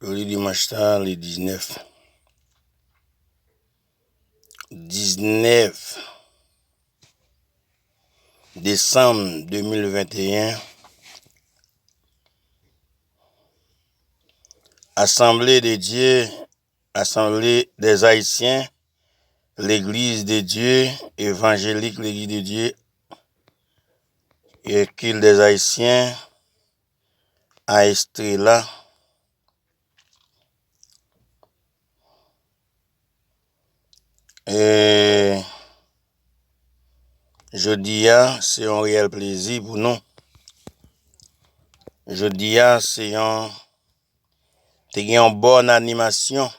Le dimanche le 19 décembre 2021, Assemblée de Dieu, Assemblée des Haïtiens, l'Église de Dieu, évangélique, l'Église de Dieu, et qu'il des Haïtiens, à Estrella. Et jeudi, c'est un réel plaisir pour nous. Jeudi, c'est une bonne animation,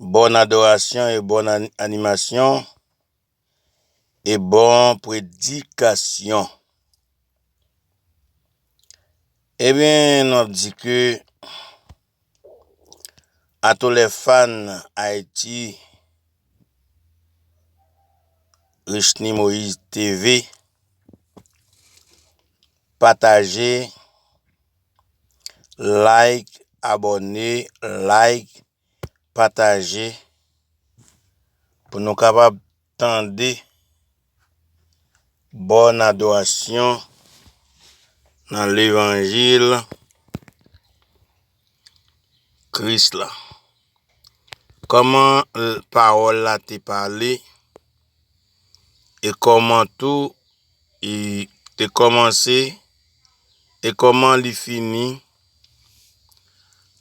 bonne adoration et bonne animation et bonne prédication. Eh bien, on dit que à tous les fans Haïti, Richni Moïse TV, partagez, like, abonnez, like, partagez, pour nous capables d'entendre bonne adoration dans l'évangile Christ là. Comment la parole a été parlé et comment tout il a commencé et comment il finit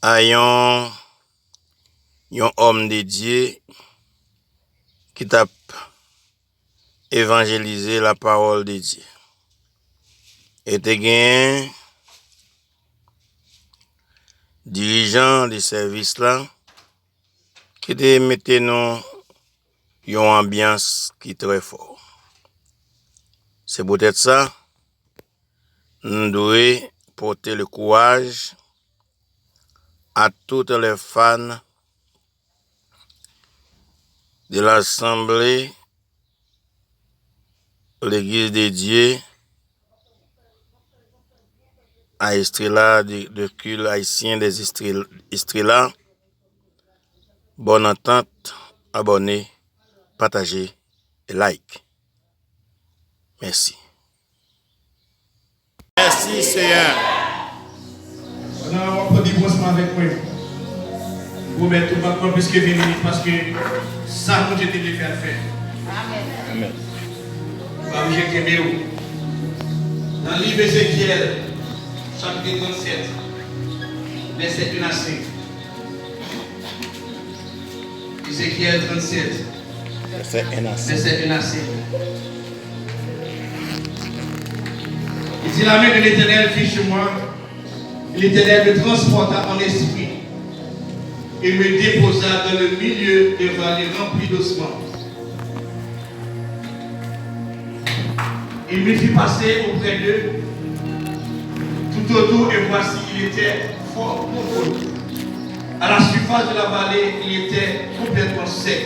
à un homme de Dieu qui t'a évangélisé la parole de Dieu. Et te gain dirigeant de service là qui te mette nous une ambiance qui est très fort. C'est peut-être ça, nous devons porter le courage à toutes les fans de l'Assemblée, l'Église de Dieu, à Estrella, de culte haïtien des Estrella. Bonne entente, abonnez, partagez et like. Merci. Merci Seigneur. On a un peu de avec moi. Vous mettez tout le monde plus que venir parce que ça nous j'ai de faire. Amen. Dans le livre d'Ézéchiel, chapitre 37, verset 1 à 5. Ézéchiel 37, verset 1 à 5. Il dit: la main de l'Éternel fit chez moi, l'Éternel me transporta en esprit et me déposa dans le milieu des vallées remplies d'ossements. Il me fit passer auprès d'eux tout autour, et voici, il était fort profond. À la surface de la vallée, il était complètement sec.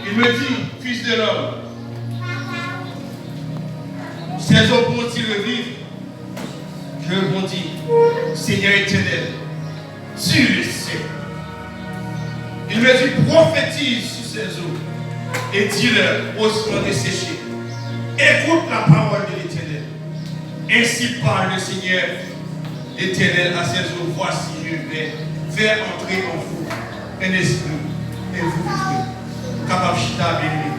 Il me dit: fils de l'homme, ces eaux vont-ils revivre? Je répondis: Seigneur éternel, tu le sais. Il me dit: prophétise sur ces eaux et dis-leur, ossements desséchés, écoute la parole de l'Éternel. Ainsi parle le Seigneur éternel à ces eaux: voici, je vais faire entrer en vous un esprit et vous vivrez. Capable chita béni.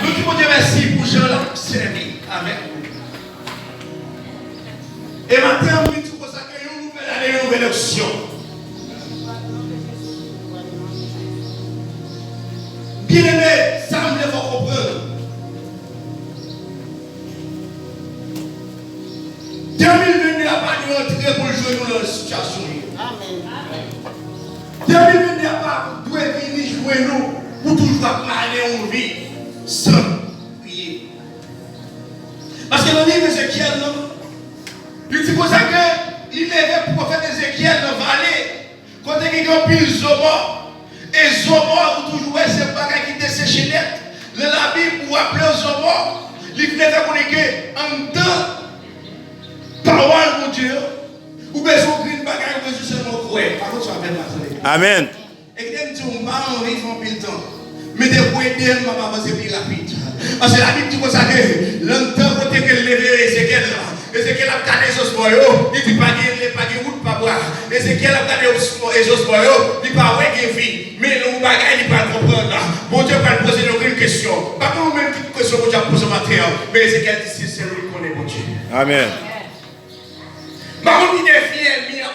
Nous disons Dieu merci pour Jean l'a servi. Amen. Et maintenant, nous disons que nous nouvelle année, une nouvelle option. Bien aimé, ça me fait comprendre. 2022 n'a pas dû entrer pour jouer dans la situation. Amen. 2022 n'a pas dû venir jouer nous pour toujours aller en vie sans prier. Parce que dans le livre d'Ézéchiel, il dit pour ça qu'il est le prophète Ézéchiel dans la vallée, quand il y a un pile Zobor. Et Zobor, vous toujours, c'est pas qui était séché net. Dans la Bible, vous appelez Zobor, Il voulait faire connaître en temps, parole, mon Dieu. Ou besoin de bagaille, ou besoin seulement croire. Par contre, ça va bien. Amen. Et quand je dis, on va en vivre en pile temps. Mais des fois, il va avancer plus rapide. Parce que la Bible dit comme ça que longtemps, quand elle lève Ézéchiel a gardé les ossements, il dit pas de route, pas boire. Ézéchiel a gardé les ossements, il dit pas de vie. Mais le bagage, il ne va pas comprendre. Bon Dieu va poser aucune question. Pas comme même toute question que Dieu a posée au matin. Mais Ézéchiel dit c'est lui qui connaît mon Dieu. Amen. Par contre, il est fier, il est en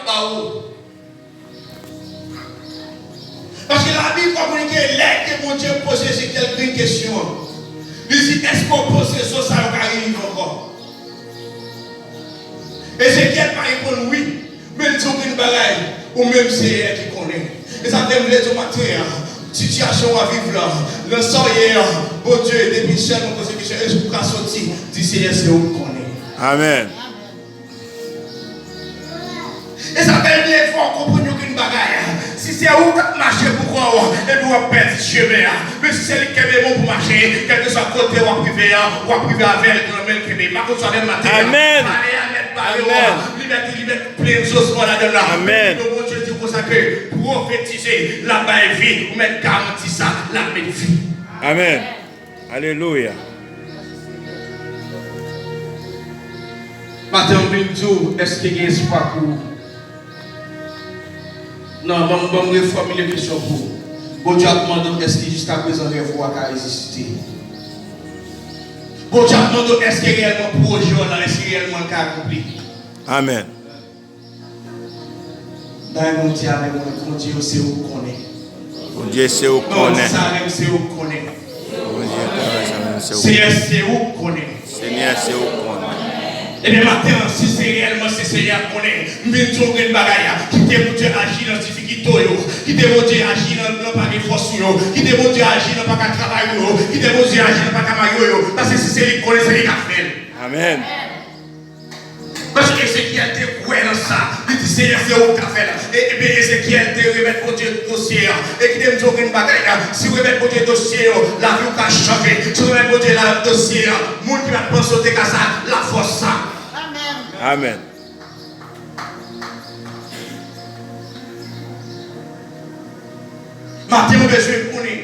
parce que la Bible va vous dire que mon Dieu pose quelques questions. Il dit est-ce qu'on pose ça, ça arrive encore? Ézéchiel va répondre oui, mais il dit une bagaille, ou même c'est elle qui connaît. Et ça fait me dire matin, situation à vivre là, le sang hier, bon Dieu, depuis seul, mon conséquence, est-ce qu'on peut sortir? Dit c'est où qu'on connaît. Amen. Et ça fait bien fort comprendre qu'une bagaille. Si c'est où qui marche pour quoi, et puis on perd le chemin. Mais si c'est lui qui est bon pour marcher, quel que soit côté ou privé avec le même qui est. Marco soit même matin. Amen. Amen. Liberté, plein de choses là-dedans. Amen. Le bon Dieu dit pour ça que prophétiser la belle vie, ou mettre garantie ça, la belle vie. Amen. Alléluia. Matin, on vient dire, est-ce qu'il y a un espoir pour vous? Non, je vais reformuler la question pour vous. Bon Dieu a demandé est-ce que jusqu'à présent le rêve a existé? Bon Dieu a demandé est-ce que réellement projet est-ce que réellement accompli? Amen. Dans mon Dieu avec moi, mon Dieu c'est où qu'on est. Bon Dieu c'est où qu'on Non, est. ça même c'est où qu'on est. Bon Dieu c'est où. C'est où qu'on est. Seigneur c'est où qu'on est. Et bien maintenant, si c'est réellement c'est Seigneur qu'on est, nous avons une bagaille qui te montre agir dans la difficulté, qui te montre agir dans le pas de force, qui te montre agir dans le pas de travail, qui te montre agir dans le pas de maillot. Parce que si c'est lui qu'on est, c'est lui qui a fait. Amen. Parce que Ézéchiel te croit dans ça. Il dit Seigneur, c'est où qui a fait. Et bien Ézéchiel te remet pour Dieu le dossier. Et qui te montre une bagaille. Si vous remettez pour Dieu le dossier, la vie va changer. Si vous remettez pour Dieu le dossier, le monde qui va penser que ça, la force ça. Amen. Matin, on a besoin de connaître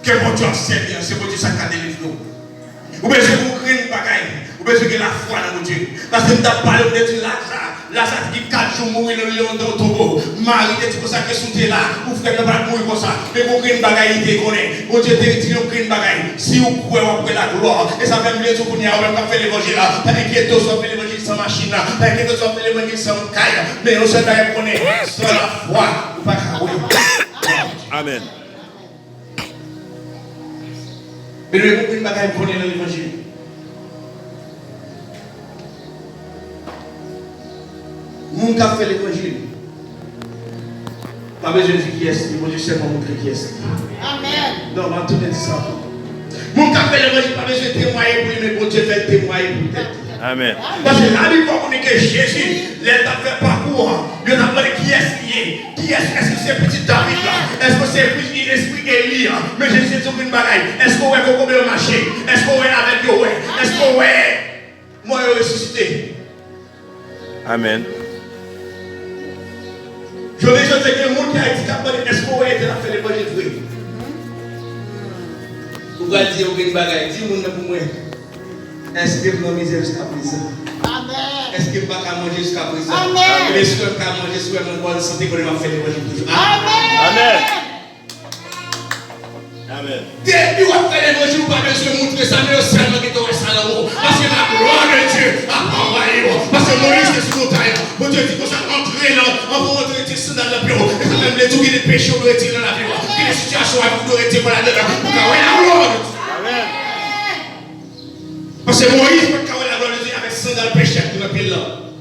que bon Dieu sait bien, c'est bon Dieu qui a délivré nous. On a besoin de créer une bagaille, on a besoin de la foi dans mon Dieu. Parce que nous avons parlé de Lazare qui 4 jours mourir dans le lion dans le tombeau. Marie dit comme ça que sous là, vous frère ne pas mourir comme ça. Mais vous créez une bagaille, il te connaît. Bon Dieu te dit qu'on crée une bagaille. Si vous croyez après la gloire, et ça fait mieux qu'on y a même pas fait l'évangile là. Pas inquiéter, soit fait l'évangile sans machine là. Pas inquiéter, soit fait l'évangile sans caille. Mais on sait pas qu'on est sans la foi, ou pas qu'à Amen. mais le monde qui bagaille connaît dans l'évangile. Moun qui a fait l'évangile. Pas besoin de dire qui est-ce, bon Dieu seulement montrer qui est-ce. Amen. Non, on tout dit ça. Moun qui a fait l'évangile, pas besoin de témoigner pour lui, mais bon Dieu fait témoigner pour lui. Amen. Parce que la Bible va vous dire que Jésus, il a fait parcours, il a demandé qui est-ce qui est. Qui est-ce que c'est petit David là? Est-ce que c'est l'esprit Élie? Mais Jésus c'est une bagaille. Est-ce qu'on voit comment il marche? Est-ce qu'on voit avec lui? Est-ce qu'on voit moi ressuscité? Amen. Je veux dire que le monde qui a été capable est-ce qu'on voit qu'il a fait l'évangile vrai? Vous pouvez dire une bagaille, dis-moi pour moi. Est-ce que vous avez misé jusqu'à présent? Amen. Est-ce que vous n'avez pas mangé jusqu'à présent? Amen. Est-ce que vous avez mangé sur une bonne santé qu'on a fait l'évangile toujours? Amen. Amen. Amen. Depuis vous avez fait l'évangile, vous n'avez pas besoin de montrer ça, mais seulement que vous avez ça là haut. Parce que la gloire de Dieu a envoyé. Parce que Moïse est sur montagne. Mon Dieu dit qu'on s'est entré là, on va rentrer dans le bureau. Et ça même les tout qui des péchés, on doit retirer dans la vie. Et les situations, on doit retirer dans la vie. Pour qu'on ait la gloire de Dieu. Amen. Parce que Moïse peut carrer la gloire de Dieu avec 100 dans le péché de notre pays là.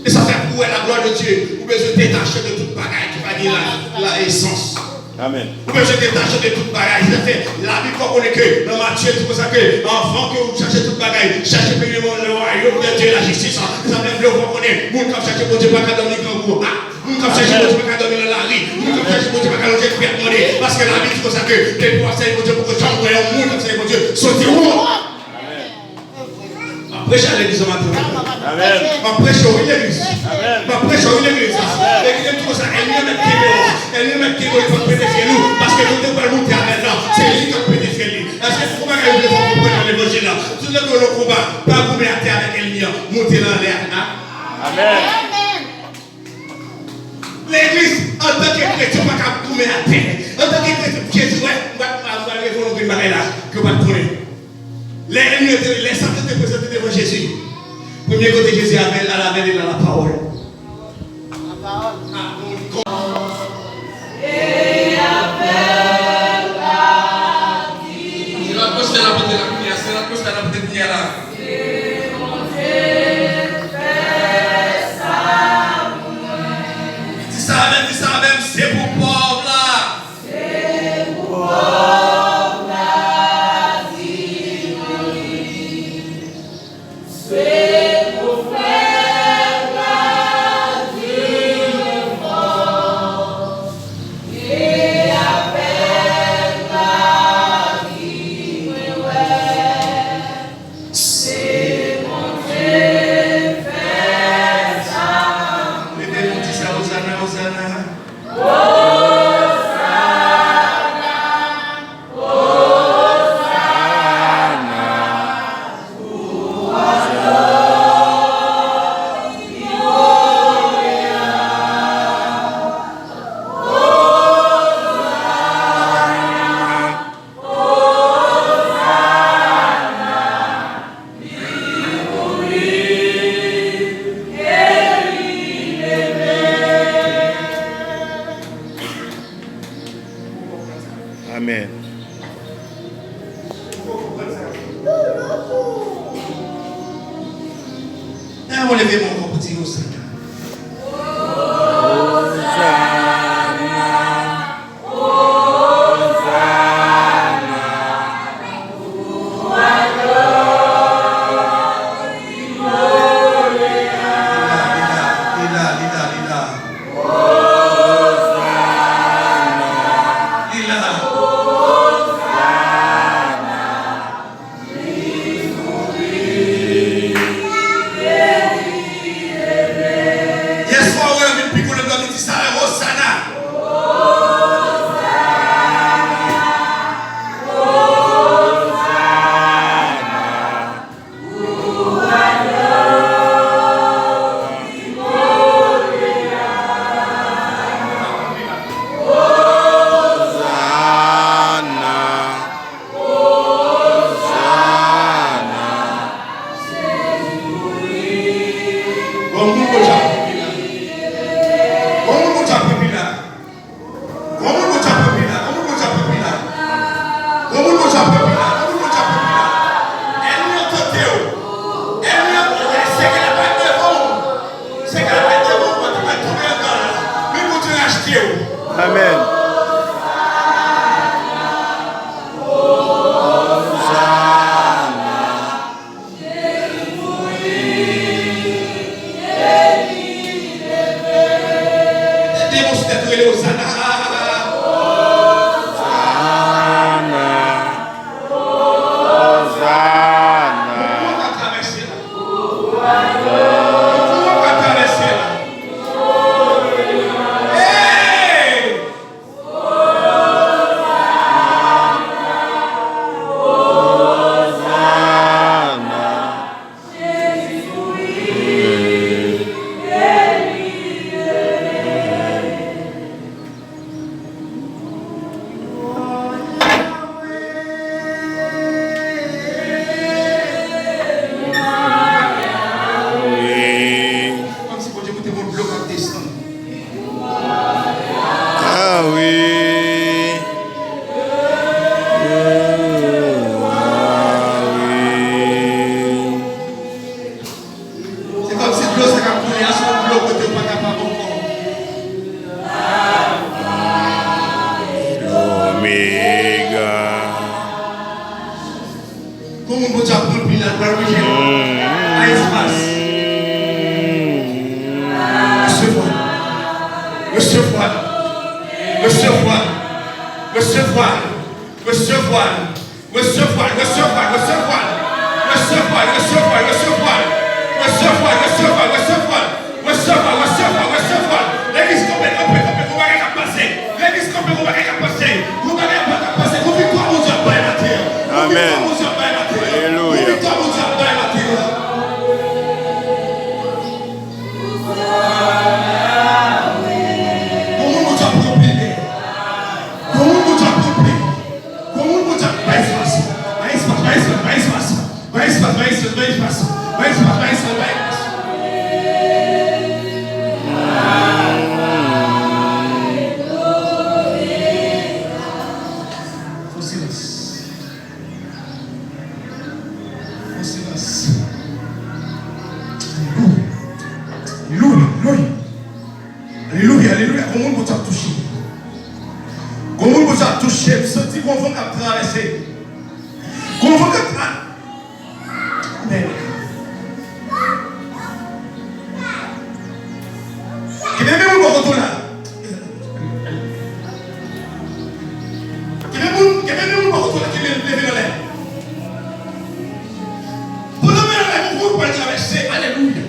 Et ça fait pour la gloire de Dieu, vous besoin de détacher de toute bagaille qui va dire la essence. Amen. Vous besoin de détacher de toute bagaille. Ça fait la Bible qu'on connaît que dans Matthieu, c'est pour ça que enfant que vous cherchez toute bagaille, cherchez premièrement le royaume de Dieu, la justice. Ça fait le qu'on connaît, vous qui cherchez pour Dieu, pas qu'à donner grand goût. Nous comme chercher mon Dieu pas dormir dans la rue. Nous comme chercher mon Dieu pas longer pour demander parce que la vie c'est comme ça que les pour essayer mon Dieu pour que chambre et au monde essayer mon Dieu sortir où. Prêcher à l'église ce matin. Amen. Prêcher à l'église. Amen. Prêcher à l'église. L'église tout ça elle même qui doit pénétrer nous parce que nous devons monter à maintenant. C'est lui qui a pénétré lui. Est-ce que vous pouvez comprendre l'évangile là? Tout le monde combat pas couper à terre avec elle monter dans l'air. Amen. L'église, en tant que chrétien, on ne peut pas tourner à terre. En tant que chrétien, Jésus, on va répondre une bagaille là, que va tourner. Les saints étaient présentés devant Jésus. Premier côté, Jésus avait à la veille dans la parole. La parole. Et avec la vie. C'est la cause de la porte de la lumière. C'est la cause de la porte de la lumière là. Dis ça même, c'est pour pauvre là. C'est pour pauvre là, dis-moi. C'est pour faire la dis-moi. Et avec la dis-moi. C'est mon Dieu fait ça. Les démons disent ça, Hosanna, Hosanna. Amen. On lève mon corps pour dire Hosanna. Amen. recevoir, recevoir, recevoir, recevoir, recevoir, recevoir, recevoir, recevoir, recevoir, recevoir, recevoir, recevoir, recevoir, recevoir, recevoir. L'église complète, vous n'avez qu'à passer. L'église complète, vous n'avez qu'à passer. Vous n'avez pas qu'à passer. Vous victoire, mon Dieu, pas la terre. Amen. Vous victoire, mon Dieu, pas la terre. Alléluia. Vous victoire, mon Dieu, pas la terre. Comment mon Dieu peut payer? Comment mon Dieu peut payer? Comment mon Dieu va espace? Va espace, va espace, va espace. Va espace, va espace, va espace. Va espace, va espace, va espace. Alléluia, alléluia. Comment vous avez touché? Comment vous avez touché? Vous sentez qu'on va traverser? Comment vous avez traversé? Amen. Quel est le moment là? Quel est le moment là qui est levé dans l'air? Pour lever dans l'air, vous pouvez traverser. Alléluia.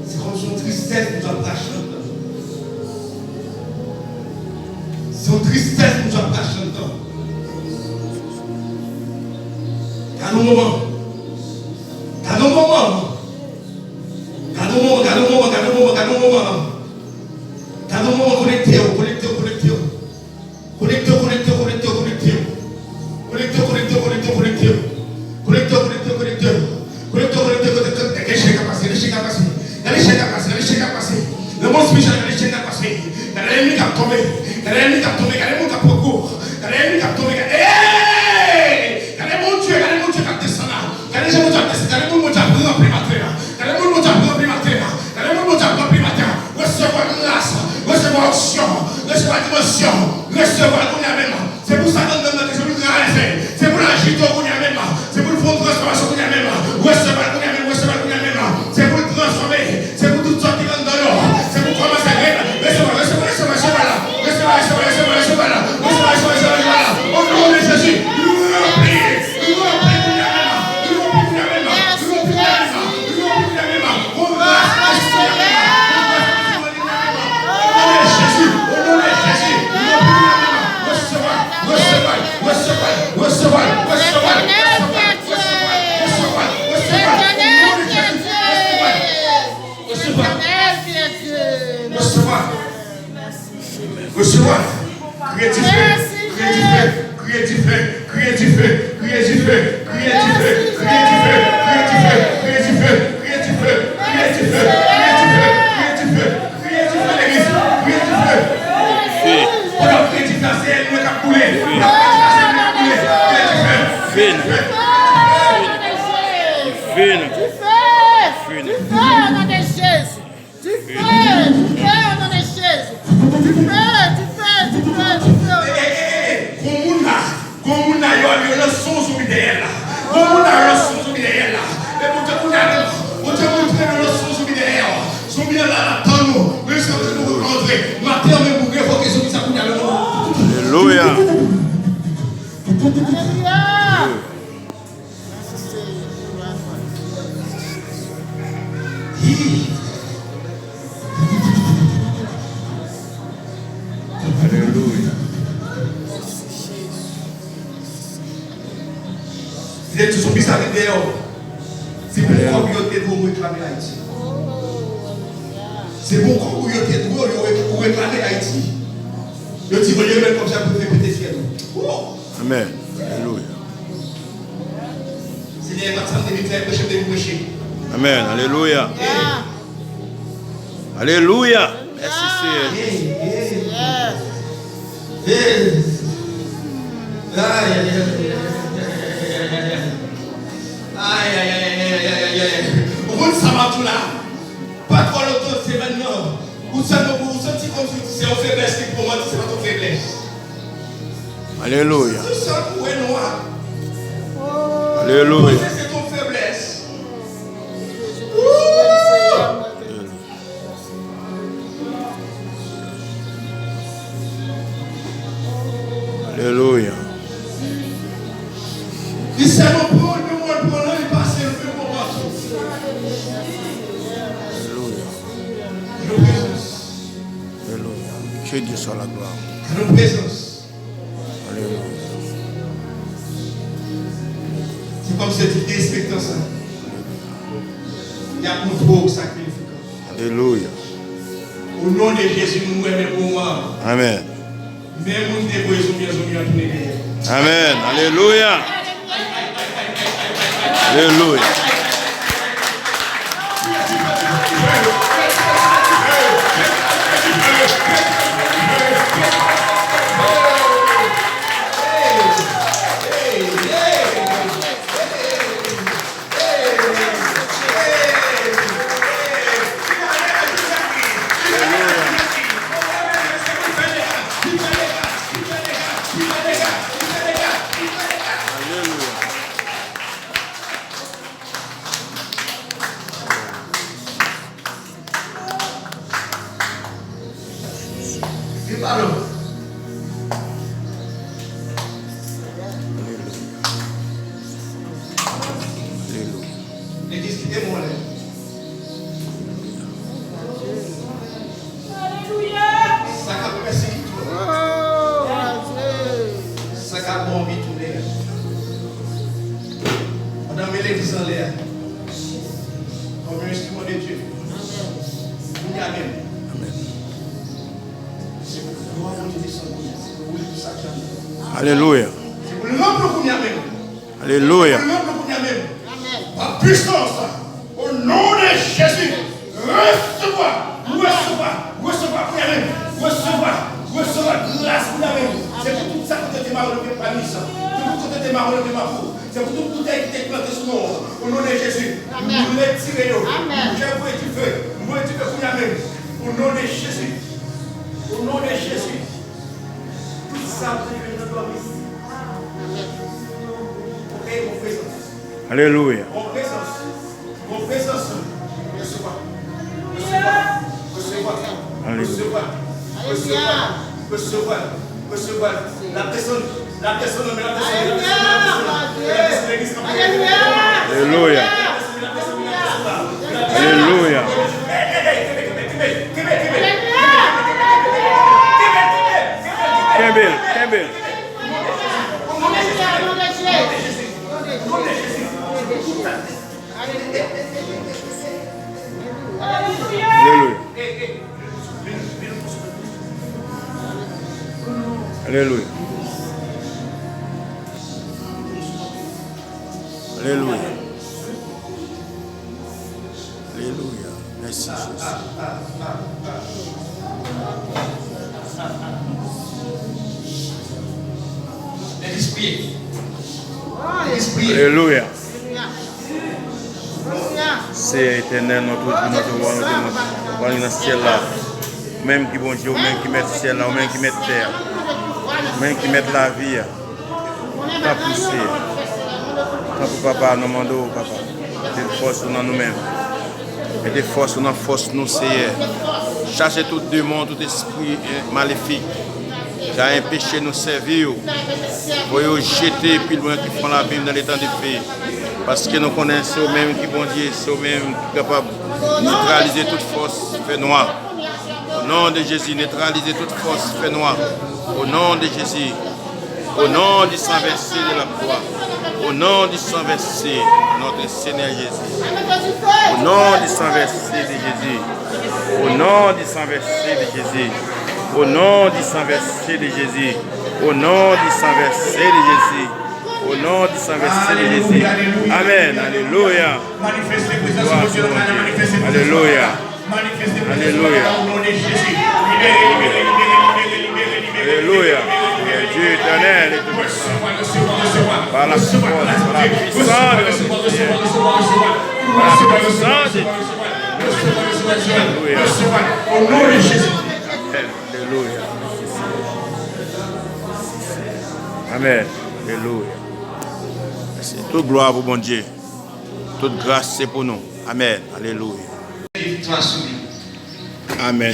C'est comme son tristesse nous a prêché. Son tristesse nous a prêché. Car nos moments. Car nos moments. Car nos moments. Car nos moments. Car nos moments. Car nos moments. Car nos moments connectés. Connectés. Connectés. Connectés. Connectés. Connectés. Connectés. Connectés. Connectés. Connectés. Connectés. Connectés. Connectés. Connectés. Le monde spirituel a les chaînes à passer. L'ennemi qui a tombé. L'ennemi qui a tombé. L'ennemi qui a pourcours. L'ennemi qui a tombé. Mon Dieu qui a descendu. Regardez mon Dieu qui a descendu. Regardez mon Dieu qui a pris en primateur. Regardez mon Dieu qui a pris en primateur. Regardez mon Dieu qui a pris en primateur. Recevoir grâce. Recevoir action. Recevoir dimension. Recevoir qu'on y a même. C'est pour ça qu'on donne notre esprit de effet. C'est pour l'agir qu'on y a même. C'est pour le fond de transformation qu'on y a même. Recevoir qu'on y a même. Recevoir qu'on y a même. C'est pour le transformer. C'est pour tout sortir dans l'eau. C'est pour commencer à rester. Recevoir. Au nom de Jésus. Recevoir, crier du feu, crier du feu, crier du feu, crier du feu, crier du feu, crier du feu, crier du feu, crier du feu, crier du feu, crier du feu, crier du feu, crier du feu, crier du feu, l'église, crier du feu. On a crié du feu, c'est elle qui a coulé. On a crié du feu, crier du feu, crier du feu. Alléluia. Vous êtes tous bizarres dehors. C'est bon quand vous êtes pour réclamer Haïti. C'est bon quand vous êtes pour réclamer Haïti. Le petit voyez même comme ça pour faire péter ciel. Amen. Alléluia. Seigneur, maintenant, de chef de prêcher. Amen. Alléluia. Alléluia. Merci Seigneur. Vous ça va tout là. Pas trop longtemps, c'est maintenant. Vous sentez comme si c'est une faiblesse pour moi, c'est votre faiblesse. Alléluia. Tout ça pour être noir. Alléluia. C'est ton faiblesse. Alléluia. Il s'est mon pour il passe le peu pour moi. Alléluia. Alléluia. Que Dieu soit la gloire. Notre présence. Alléluia. C'est comme cette idée respectant ça. Il y a un trop sacrifice. Alléluia. Au nom de Jésus, nous aimons pour moi. Amen. Même nous déposons bien à tous les pays. Amen. Alléluia. Alléluia. Alléluia. Alléluia. Par puissance, au nom de Jésus, recevoir grâce pour la même. C'est pour tout ça que tu m'as relevé par lui, ça. C'est pour tout ça que tu m'as relevé ma peau. C'est pour tout ça qui t'est planté sur nous. Au nom de Jésus, nous retirons. Je veux tu fais. Nous veux tu fais pour la même. Au nom de Jésus. Au nom de Jésus. Tout ça, vous devez nous dormir. Ok, mon présence. Alléluia. Mon présence. Recevoir. La personne. Alléluia. Alléluia. Kembel. Alléluia. Alléluia. Alléluia. Merci Jésus. Alléluia. C'est éternel notre roi, notre dans le ciel là. Même qui bon Dieu, même qui met le ciel là, même qui met la terre, même qui met la vie. Pas pousser. Quand papa nous demande, papa, de force dans nous-mêmes. Et de force dans nous, Seigneur. Cherchez tout démon, tout esprit maléfique qui a empêché nous servir. Pour nous jeter plus loin qui font la Bible dans les temps de paix. Parce que nous connaissons eux-mêmes qui bon Dieu, c'est eux-mêmes qui sont capables de neutraliser toute force fait noir. Au nom de Jésus, neutraliser toute force fait noir. Au nom de Jésus. Au nom du sang versé de la croix. Au nom du sang versé, notre Seigneur Jésus. Au nom du sang versé de Jésus. Au nom du sang versé de Jésus. Au nom du sang versé de Jésus. Au nom du sang versé de Jésus. Au nom du sang versé de Jésus. Amen. Alléluia. Alléluia. Alléluia. Alléluia. Dieu éternel et tout-puissant. Par la force, par la puissance de notre Dieu. Par la puissance de Dieu. Alléluia. Au nom de Jésus. Alléluia. Amen. Alléluia. Merci. Toute gloire pour bon Dieu. Toute grâce c'est pour nous. Amen. Alléluia. Amen.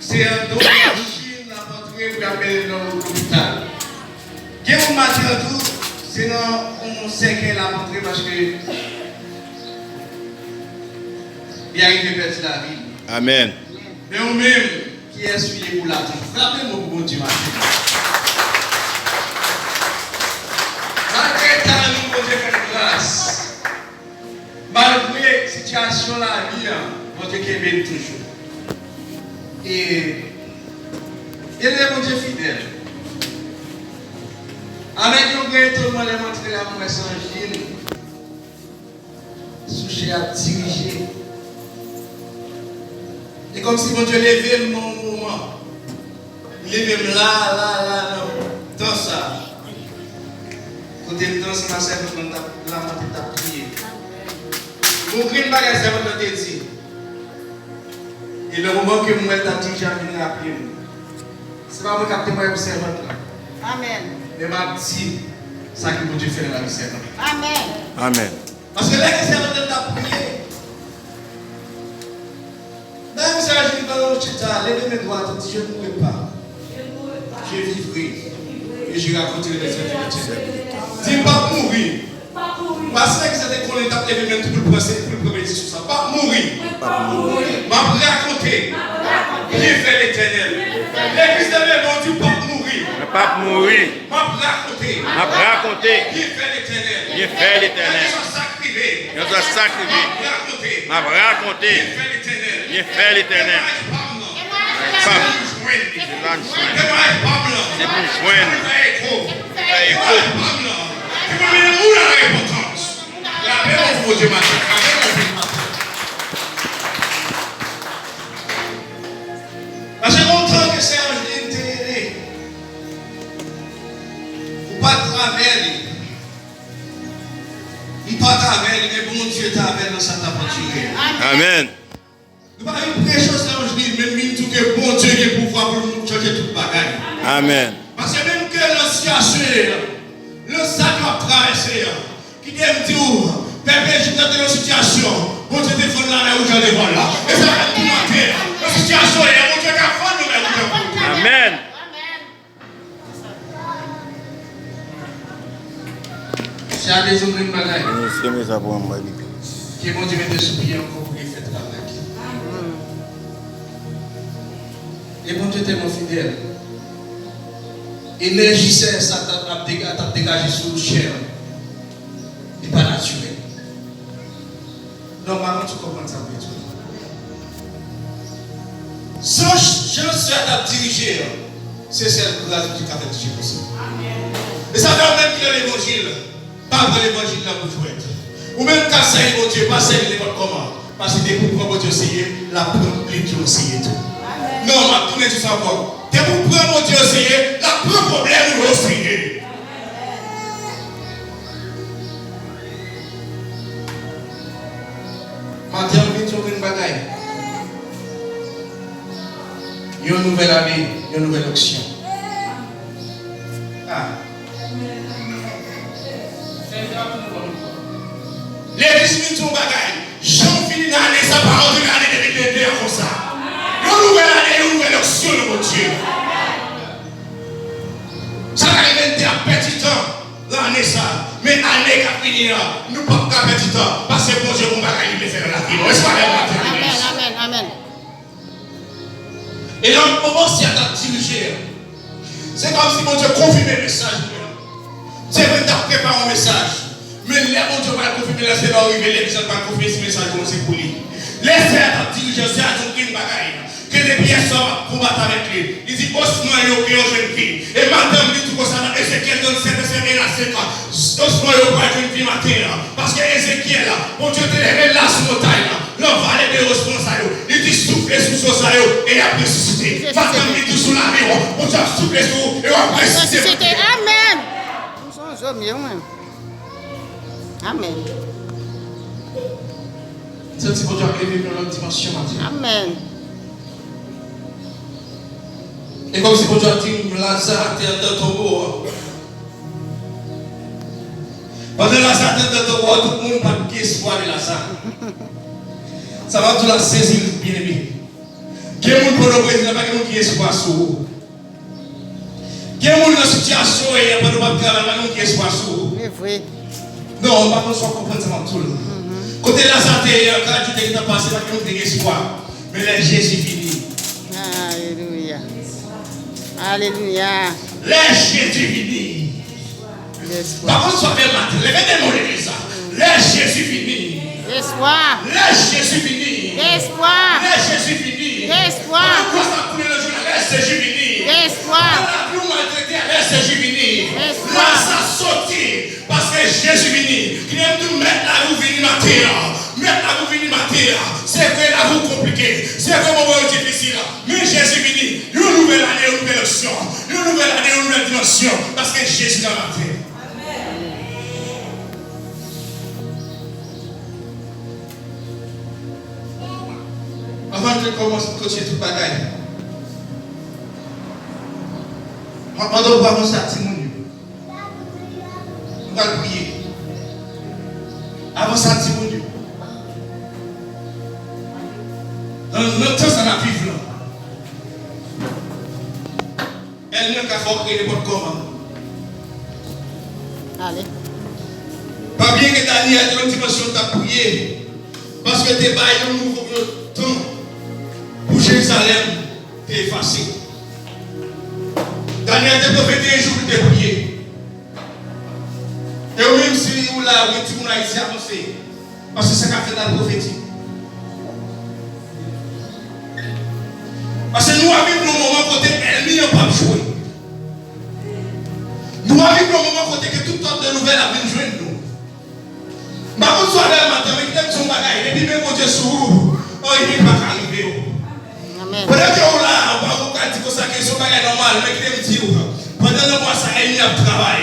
C'est un don machine à rentrer pour appeler dans l'hôpital. Quel matin tout, sinon on sait qu'elle a rentré parce que il arrive de perdre la vie. Amen. Mais nous-mêmes qui est suivi pour la vie, frappez-moi pour bon Dieu. Malgré tant nous bon Dieu fait grâce. Malgré la situation de la vie, bon Dieu qui est toujours. Et il est mon Dieu fidèle. Avec nous, tout le monde est montré la promesse en Gilles. Sujet à diriger. Et comme si mon Dieu levait le moment. Il levait là, dans ça. Côté de dans ce matin, la montée t'a prié. Pour une bagage, c'est votre désir. Et le moment que moi, t'as dit, j'ai envie de rappeler. C'est pas moi qui capte moi observant là. Amen. Mais m'a dit ça que Dieu fait dans la vie servante. Amen. Amen. Parce que là que servante t'a prié. Même si je dis dans le chita, levez mes doigts, tu dis je ne mourrai pas. Je vivrai. Et je raconterai les événements. Dis pas mourir. Parce que c'était qu'on est appelé même tout le procès pour le premier sur ça. Pas mourir. M'a raconté. Qui fait l'éternel. L'église de l'Église on dit pas mourir. Pas mourir. M'a raconté. Qui fait l'éternel. Qui fait l'éternel. Nous a sacrifié. M'a raconté. Qui fait l'éternel. C'est pour joindre. C'est écho. Parce que longtemps que c'est un jeune télé, ou pas travers, il pas travers, mais bon Dieu travers dans sa tapature. Amen. Nous ne pouvons pas prêcher ça aujourd'hui, même tout que bon Dieu est pouvoir pour nous changer toute bagaille. Amen. Parce que même que la situation, le sac a traversé, qui aime dire, pépé, je suis dans une situation, bon Dieu défend là, où j'allais voir là. Et ça va tout matin. La situation est, bon Dieu qui a fait nous, mais Amen. c'est à des hommes de bagaille. C'est mes abonnés. Que bon Dieu mette sous pied encore pour qu'il fasse travail. Et bon Dieu est tellement fidèle. Énergie, c'est ça t'a dégagé sur le chair. Et pas naturel. Normalement, tu comprends ça pour toi. Sans je suis à diriger, c'est celle que la vie qui a fait diriger pour ça. Et ça fait même qu'il y a l'évangile. Pas vrai l'évangile là pour jouer. Ou même quand c'est mon Dieu, pas c'est l'évangile comment. Parce que dès que vous prenez mon Dieu, c'est la preuve qui est tout. Non, on va tourner tout ça encore. Dès que vous prenez mon Dieu, c'est la preuve problème ou aussi. Matin, on vient sur une bagaille. Il y a une nouvelle année, il y a une nouvelle option. Ah. L'église vient sur une bagaille. Jean finit l'année, ça part en une année de l'année comme ça. Une nouvelle année, une nouvelle option, mon Dieu. était à petit temps, l'année ça. Mais l'année qui a fini, nous ne pouvons pas perdre du temps. Parce que bon Dieu, on va gagner faire la vie. Amen, amen, amen. Et là, on commence à diriger. C'est comme si mon Dieu confirmait le message. C'est vrai que tu as préparé un message. Mais là, mon Dieu va confirmer, là, c'est d'arriver, les gens vont confirmer ce message comme c'est pour lui. Laissez à diriger, c'est à ton crime bagaille. Que les pièces sont combattre avec lui. Il dit, Osman, il y a une jeune fille. Et madame dit tout comme ça, Ézéchiel donne 7 et la 5 ans. Osman, il y a une fille matin. Parce que Ézéchiel, mon Dieu te lève là sur la montagne. L'homme va aller de responsables. Il dit, soufflez sur son salaire et il a ressuscité. Madame dit tout sur la vie. Mon Dieu a soufflé sur et il a ressuscité. Amen. Nous sommes hommes, amen. C'est un bon Dieu a élevé dans notre dimension maintenant. Amen. Et comme si bon Dieu a dit, Lazare était dans ton tombeau. Pendant Lazare était dans ton tombeau, tout le monde n'a pas espoir de Lazare. Ça va tout la saisir, bien aimé. Quel monde pour le président, pas quelqu'un qui espoir sur vous. Quel monde dans la situation, et il n'y a pas de travail, pas quelqu'un qui espoir sur vous. C'est vrai. Non, on ne va pas comprendre ça dans tout le monde. Côté Lazare, quand tu t'es passé, pas quelqu'un qui espoir. Mais là, Jésus finit. Alléluia. Alléluia. Les Jésus fini. Par contre, soit bien matin. Levez des mots de ça. Les Jésus fini. Espoir. Les Jésus fini. Espoir. Les Jésus fini. Espoir. Les Jésus fini. Espoir. La plus maltraitée, les Jésus fini. Espoir. Là, ça sortit. Parce que Jésus fini. Il aime tout mettre la roue vini matin. Mettre la roue vini matin. C'est vrai la roue compliquée. C'est vrai mon moment difficile. Mais Jésus fini. Une nouvelle année, une nouvelle option. Une nouvelle année, une nouvelle dimension. Parce que Jésus dans la terre. Avant de commencer à coacher toute bagaille, pendant qu'on va commencer à Timoun, on va prier. Avant ça, Timoun, dans notre temps, ça n'a plus là. Elle n'a qu'à faire créer n'importe comment. Allez. Pas bien que Daniel, dans une dimension, tu prié. Parce que tu es baillé un nouveau temps. Pour Jérusalem, tu es effacé. Daniel t'a fait 21 jours pour te prier. Et même si vous l'avez, tout le monde a ici avancé. Parce que c'est ce qu'a fait la prophétie. Parce que nous avons un moment côté ennemi n'a pas joué. Nous avons un moment côté que tout sorte de nouvelles a bien joué nous. Mais quand on soit là matin, mais qui son bagaille, et puis même mon Dieu sur vous, il n'est pas arrivé. Peut-être que là, on va dire que ça question est normal, mais qui dit pendant le mois, ça est un travail.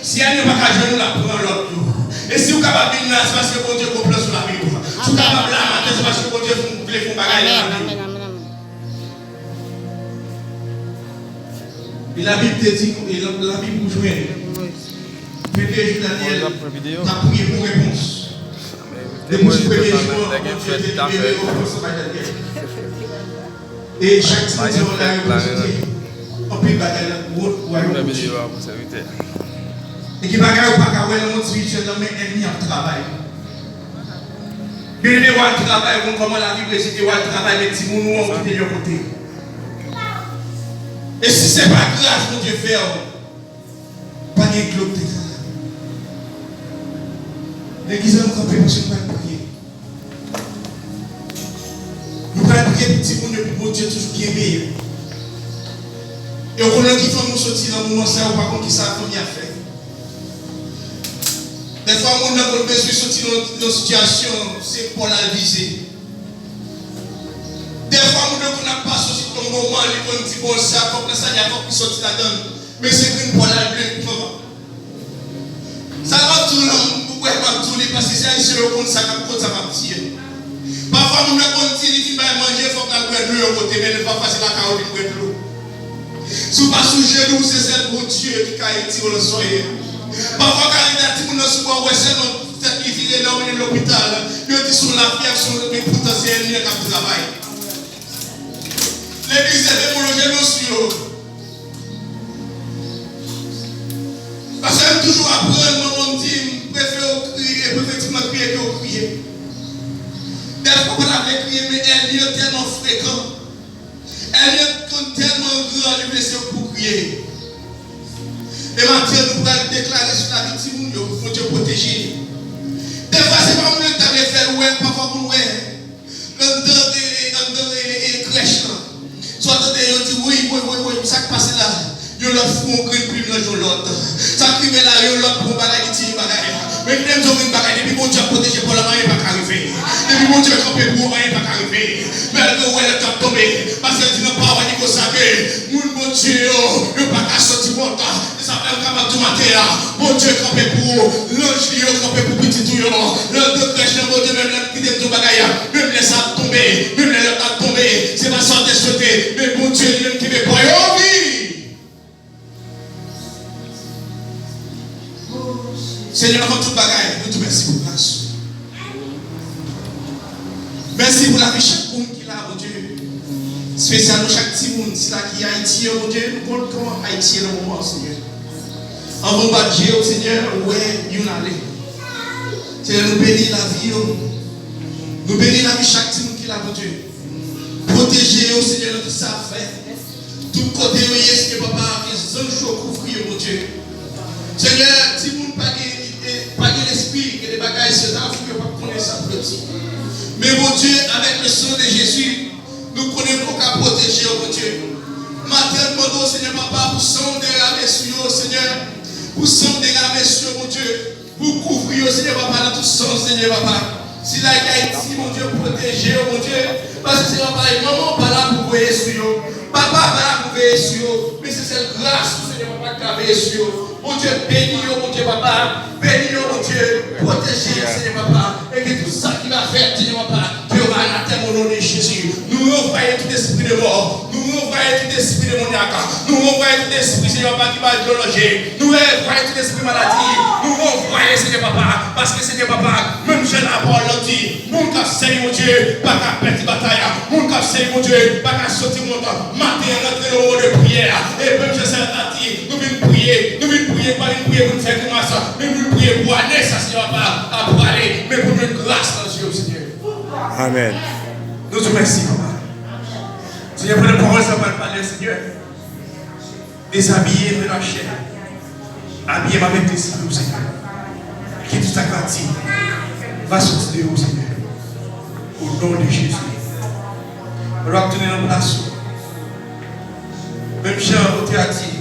Si elle n'est pas qu'à jouer, nous la prenons l'autre jour. Et si vous êtes capable de venir, c'est parce que bon Dieu complète sur la vie. Si vous êtes capable de la matin, c'est parce que bon Dieu voulait faire bagaille. Amen, amen, amen. Et la Bible te dit, et la Bible vous jouez. Premier jour, Daniel, tu as prié pour réponse. Depuis le premier jour, tu as libéré au poste de Daniel. Et chaque dimanche, on a eu on peut bagaille ou et qui bagaille ou pas qu'à ouais, le monde spirituel, mais ennemi en travail. Bien aimé, on travaille, comment la Bible dit, on travaille, mais si nous, on quitte de l'autre côté. Et si ce n'est pas grâce, mon Dieu fait, pas de globe de ça. L'église a encore fait, parce que nous allons prier. Nous allons prier petit monde, pour Dieu toujours bien meilleur. Et on connaît qu'il faut nous sortir dans le moment ça, par contre, qui ça a bien fait. Des fois, on a besoin de sortir dans une situation, c'est pour la viser. Des fois, on n'a pas sorti dans le moment, on dit bon, ça, comme ça, il y a encore qui sortit là-dedans. Mais c'est une pour la bleue. Ça va tout le monde, pourquoi il va tout le parce que c'est sur le compte, ça va tirer. Parfois, on a dit qu'il va manger, il faut qu'on ait de l'eau au côté, mais il ne va pas passer la carotte pour de l'eau. Si vous passez sous genou, c'est celle pour Dieu qui a été le soleil. Parfois, quand il y a des gens qui sont c'est qui vivent dans l'hôpital, ils disent sur la pierre, mais pourtant c'est un lien qui travaille. L'église est pour le genou sur l'eau. crier. Des fois, on avait crié, mais elle est tellement fréquent. Elle est tellement grande, pour crier. Et maintenant, nous allons déclarer sur la vie de Dieu pour Dieu protéger. Des fois, c'est pas moi qui t'avais fait, ouais, parfois, vous, ouais. Dans les crèches, soit on dit, oui, ça qui passe là. Yo l'autre fou on crée plus dans l'autre. Ça qui met là, yo l'autre pour bagaille qui bagaille. Mais même si on bagaille, depuis mon Dieu protégé pour la main, pas arriver. Depuis mon Dieu campé pour rien, pas arriver. Mais elle veut elle est tombée. Parce qu'elle dit non pas, on dit qu'on savait. Mon Dieu, yo pas qu'à sortir mon temps. Ça fait un camarade du matin. Mon Dieu campé pour l'ange, yo campé pour petit tout. Le crèche, mon Dieu, même là qui dit tout bagaille. Même laisse ça tomber. Même laisse ça tomber. C'est pas sortir sauter. Mais mon Dieu, lui qui me croit. Oh oui! Seigneur, avant tout bagaille, nous te merci pour grâce. Merci pour la vie de chaque monde qui est là, mon Dieu. Spécialement chaque petit monde, c'est là qui est Haïti, mon Dieu. Nous comptons comment Haïti est le moment, Seigneur. En bon bas de Dieu, Seigneur, ouais, il y en a allé. Seigneur, nous bénis la vie. Nous bénis la vie de chaque petit monde qui est là, mon Dieu. Protégez, Seigneur, de tout ça fait. Tout côté, Seigneur, papa, que les anges couvrir, mon Dieu. Seigneur, si vous ne pas l'esprit, que les bagages se donnent, vous ne pouvez pas connaître ça petit. Mais mon Dieu, avec le sang de Jésus, nous connaissons qu'à protéger, mon Dieu. Matin, demandons, Seigneur, papa, pour sang déramer sur nous, Seigneur. Pour sang déramer sur mon Dieu. Pour couvrir, Seigneur, papa, dans tout sens, Seigneur, papa. Si la Haïti, mon Dieu, protéger, mon Dieu. Parce que c'est papa, maman, pas là pour veiller sur nous. Papa, pas là pour veiller sur nous. Mais c'est cette grâce, Seigneur, papa, qui a veillé sur nous. Mon Dieu, bénis, mon Dieu, papa. Bénis, mon Dieu. Protégez, Seigneur, papa. Et que tout ça qui va faire, Seigneur, papa, Dieu va l'atteindre au nom de Jésus. Nous renvoyons tout esprit de mort. Nous renvoyons tout esprit de moniaque. Nous renvoyons tout esprit, Seigneur, papa, qui va déloger. Nous renvoyons tout esprit maladie. Nous renvoyons, Seigneur, papa. Parce que, Seigneur, papa, même je la parole, dit, mon cap, Seigneur, mon Dieu, pas qu'à perdre bataille. Mon cap, Seigneur, mon Dieu, pas qu'à sortir mon temps. Matin, rentrer dans le moment de prière. Et même je sais, nous venons prier. Nous venons prier, pas une prière pour nous faire comme ça. Nous venons prier pour aller, ça, Seigneur, papa, à parler. Mais pour nous grâce dans Dieu, Seigneur. Amen. Nous te remercions, papa. Seigneur, pour les paroles, ça va parler, Seigneur. Déshabiller de la chair. Habiller avec tes esprits, Seigneur. Qui tout ça grandit. Va sortir de vous, Seigneur. Au nom de Jésus. On va tenir en place. Même Jean, on t'a dit.